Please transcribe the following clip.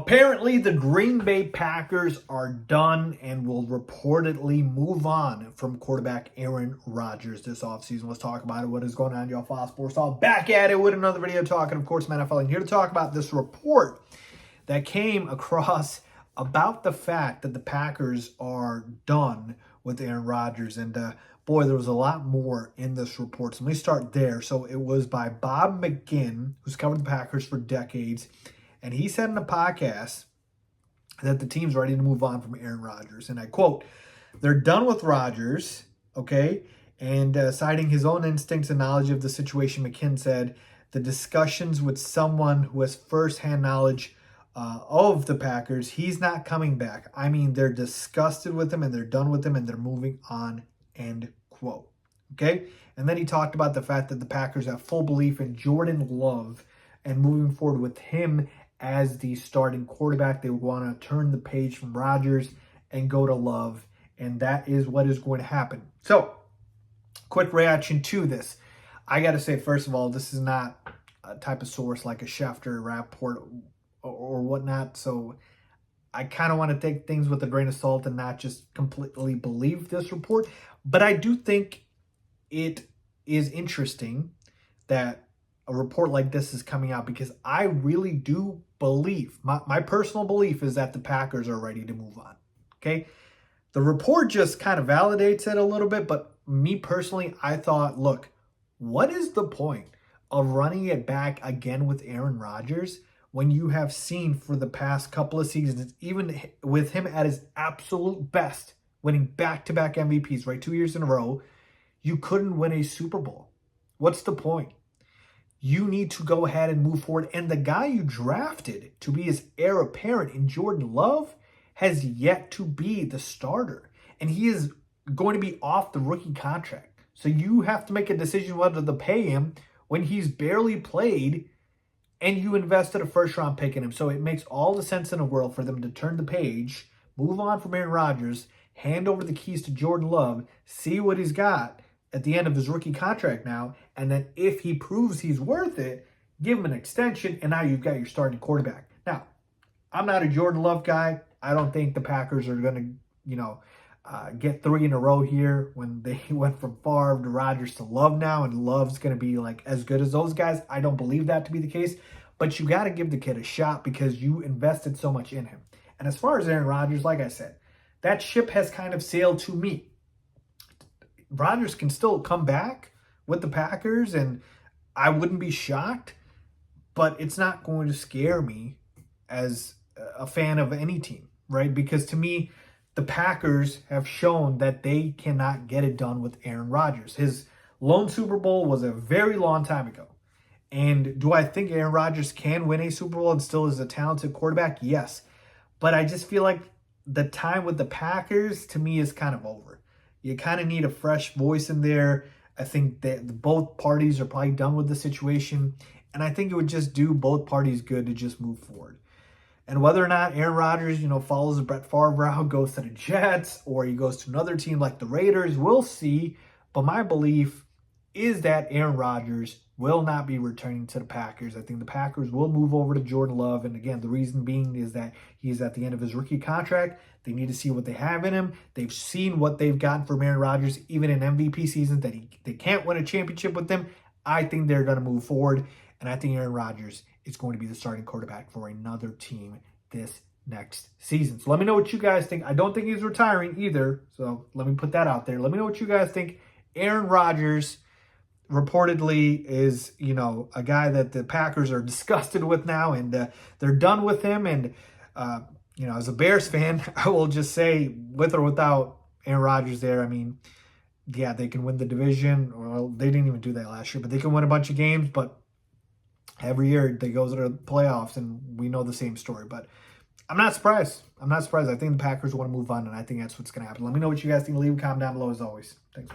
Apparently, the Green Bay Packers are done and will reportedly move on from quarterback Aaron Rodgers this offseason. Let's talk about it. What is going on, y'all? Faiz Sports all back at it with another video talking, of course, NFL. And here to talk about this report that came across about the fact that the Packers are done with Aaron Rodgers. And boy, there was a lot more in this report. So let me start there. So it was by Bob McGinn, who's covered the Packers for decades. And he said in a podcast that the team's ready to move on from Aaron Rodgers. And I quote, "They're done with Rodgers," okay? And citing his own instincts and knowledge of the situation, McKinn said, "The discussions with someone who has firsthand knowledge of the Packers, he's not coming back. I mean, they're disgusted with him and they're done with him and they're moving on," end quote. Okay? And then he talked about the fact that the Packers have full belief in Jordan Love and moving forward with him as the starting quarterback. They would want to turn the page from Rodgers and go to Love, and that is what is going to happen. So, quick reaction to this. I got to say, first of all, this is not a type of source like a Schefter, Rapport, or whatnot, so I kind of want to take things with a grain of salt and not just completely believe this report. But I do think it is interesting that a report like this is coming out, because I really do believe, my personal belief is that the Packers are ready to move on, okay? The report just kind of validates it a little bit, but me personally, I thought, look, what is the point of running it back again with Aaron Rodgers when you have seen for the past couple of seasons, even with him at his absolute best, winning back-to-back MVPs, right, 2 years in a row, you couldn't win a Super Bowl. What's the point? You need to go ahead and move forward. And the guy you drafted to be his heir apparent in Jordan Love has yet to be the starter. And he is going to be off the rookie contract. So you have to make a decision whether to pay him when he's barely played and you invested a first-round pick in him. So it makes all the sense in the world for them to turn the page, move on from Aaron Rodgers, hand over the keys to Jordan Love, see what he's got at the end of his rookie contract now, and then if he proves he's worth it, give him an extension, and now you've got your starting quarterback. Now, I'm not a Jordan Love guy. I don't think the Packers are going to, get 3 in a row here when they went from Favre to Rodgers to Love now, and Love's going to be like as good as those guys. I don't believe that to be the case, but you got to give the kid a shot because you invested so much in him. And as far as Aaron Rodgers, like I said, that ship has kind of sailed to me. Rodgers can still come back with the Packers, and I wouldn't be shocked, but it's not going to scare me as a fan of any team, right? Because to me, the Packers have shown that they cannot get it done with Aaron Rodgers. His lone Super Bowl was a very long time ago. And do I think Aaron Rodgers can win a Super Bowl and still is a talented quarterback? Yes. But I just feel like the time with the Packers, to me, is kind of over. You kind of need a fresh voice in there. I think that both parties are probably done with the situation. And I think it would just do both parties good to just move forward. And whether or not Aaron Rodgers, follows the Brett Favre route, goes to the Jets, or he goes to another team like the Raiders, we'll see. But my belief is that Aaron Rodgers will not be returning to the Packers. I think the Packers will move over to Jordan Love. And again, the reason being is that he's at the end of his rookie contract. They need to see what they have in him. They've seen what they've gotten from Aaron Rodgers, even in MVP seasons, that they can't win a championship with them. I think they're going to move forward. And I think Aaron Rodgers is going to be the starting quarterback for another team this next season. So let me know what you guys think. I don't think he's retiring either. So let me put that out there. Let me know what you guys think. Aaron Rodgers reportedly is, a guy that the Packers are disgusted with now, and they're done with him. And, as a Bears fan, I will just say, with or without Aaron Rodgers there, I mean, yeah, they can win the division. Well, they didn't even do that last year, but they can win a bunch of games. But every year they go to the playoffs, and we know the same story. But I'm not surprised. I think the Packers want to move on, and I think that's what's going to happen. Let me know what you guys think. Leave a comment down below as always. Thanks.